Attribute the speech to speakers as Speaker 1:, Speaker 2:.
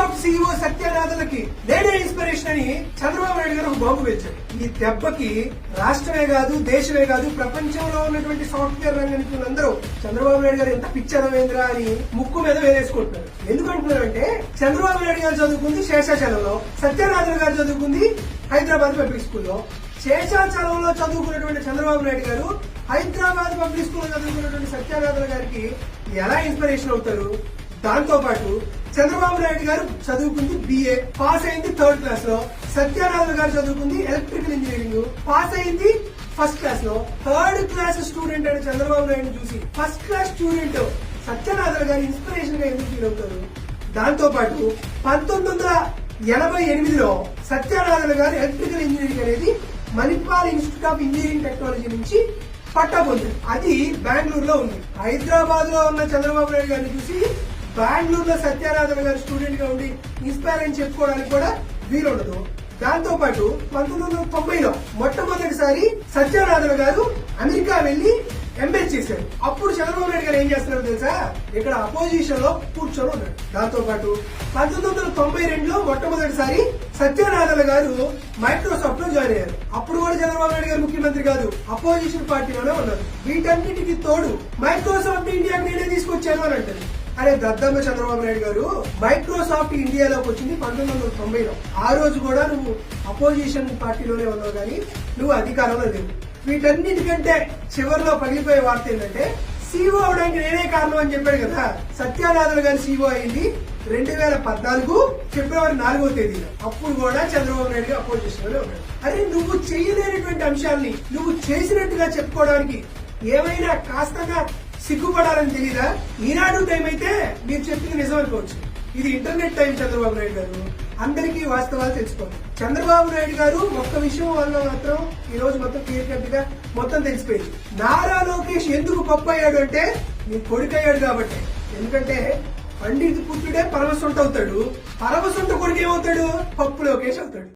Speaker 1: Microsoft CEO సత్యనాథన్కి నేనే inspiration అని చంద్రబాబు నాయుడు గారు ఒక బాంబు వేశారు. ఈ దెబ్బకి రాష్ట్రమే కాదు, దేశమే కాదు, ప్రపంచంలో ఉన్నటువంటి సాఫ్ట్వేర్ రంగ నిపుణులందరూ చంద్రబాబు నాయుడు గారు ఎంత పిచ్చరవేంద్ర అని ముక్కు మీద వేలేసుకుంటున్నారు. ఎందుకంటున్నారంటే చంద్రబాబు నాయుడు గారు చదువుకుంది శేషాచలంలో, సత్యనాథన్ గారు చదువుకుంది హైదరాబాద్ పబ్లిక్ స్కూల్లో. శేషాచలంలో చదువుకున్నటువంటి చంద్రబాబు నాయుడు గారు హైదరాబాద్ పబ్లిక్ స్కూల్లో చదువుకున్నటువంటి సత్యనాథన్ గారికి ఎలా ఇన్స్పిరేషన్ అవుతారు? దాంతో పాటు చంద్రబాబు నాయుడు గారు చదువుకుంది BA, పాస్ అయింది 3rd క్లాస్ లో. సత్యనాథన్ గారు చదువుకుంది ఎలక్ట్రికల్ ఇంజనీరింగ్, పాస్ అయింది 1st క్లాస్ లో. 3rd క్లాస్ స్టూడెంట్ అని చంద్రబాబు నాయుడు చూసి 1st క్లాస్ స్టూడెంట్ సత్యనాథన్ గారు ఇన్స్పిరేషన్ గా ఎందుకు ఫీల్ అవుతారు? దాంతో పాటు 1988లో సత్యనాథన్ గారు ఎలక్ట్రికల్ ఇంజనీరింగ్ అనేది Manipal institute of engineering technology నుంచి పట్టా పొందారు. అది బెంగళూరులో ఉంది. హైదరాబాద్ లో ఉన్న చంద్రబాబు నాయుడు గారిని చూసి బెంగళూరులో సత్యనాథన్ గారు స్టూడెంట్ గా ఉండి ఇన్స్పైర్ అని చెప్పుకోవడానికి కూడా వీలుండదు. దాంతో పాటు 1990లో మొట్టమొదటిసారి సత్యనాథన్ గారు అమెరికా వెళ్లి MBA చేశారు. అప్పుడు చంద్రబాబు నాయుడు గారు ఏం చేస్తున్నారు తెలుసా? ఇక్కడ అపోజిషన్ లో కూర్చొని ఉన్నాడు. దాంతో పాటు 1992లో మొట్టమొదటిసారి సత్యనాథన్ గారు మైక్రోసాఫ్ట్ లో జాయిన్ అయ్యారు. అప్పుడు కూడా చంద్రబాబు నాయుడు గారు ముఖ్యమంత్రి కాదు, అపోజిషన్ పార్టీలోనే ఉన్నారు. వీటన్నిటికీ తోడు మైక్రోసాఫ్ట్ ఇండియాకి నేనే తీసుకొచ్చాను అని అంటారు. అరే దద్దమ్మ చంద్రబాబు నాయుడు గారు, మైక్రోసాఫ్ట్ ఇండియాలోకి వచ్చింది 1990లో. ఆ రోజు కూడా నువ్వు అపోజిషన్ పార్టీలోనే ఉన్నావు కానీ నువ్వు అధికారంలో లేవు. వీటన్నిటికంటే చివరిలో పగిలిపోయే వార్త ఏంటంటే CEO అవడానికి నేనే కారణం అని చెప్పాడు కదా. సత్యనాథన్ గారు CEO అయింది 2014 ఫిబ్రవరి 4వ తేదీన. అప్పుడు కూడా చంద్రబాబు నాయుడు గారు అపోజిషన్ లోనే ఉన్నాడు. అరే నువ్వు చేయలేనటువంటి అంశాలని నువ్వు చేసినట్టుగా చెప్పుకోవడానికి ఏమైనా కాస్తగా సిగ్గుపడాలని తెలీదా? ఈనాడు టైం అయితే మీరు చెప్పింది నిజం అనుకోవచ్చు. ఇది ఇంటర్నెట్ టైం చంద్రబాబు నాయుడు గారు. అందరికీ వాస్తవాలు తెలుసుకోండి. చంద్రబాబు నాయుడు గారు ఒక్క విషయం వల్ల మాత్రం ఈ రోజు మొత్తం క్లియర్ కట్ గా మొత్తం తెలిసిపోయింది. నారా లోకేష్ ఎందుకు పప్పు అయ్యాడు అంటే నీ కొడుకు అయ్యాడు కాబట్టి. ఎందుకంటే పండిత్ పుత్రుడే పరమసొంట అవుతాడు, పరమసొంట కొడుకు ఏమవుతాడు? పప్పు లోకేష్ అవుతాడు.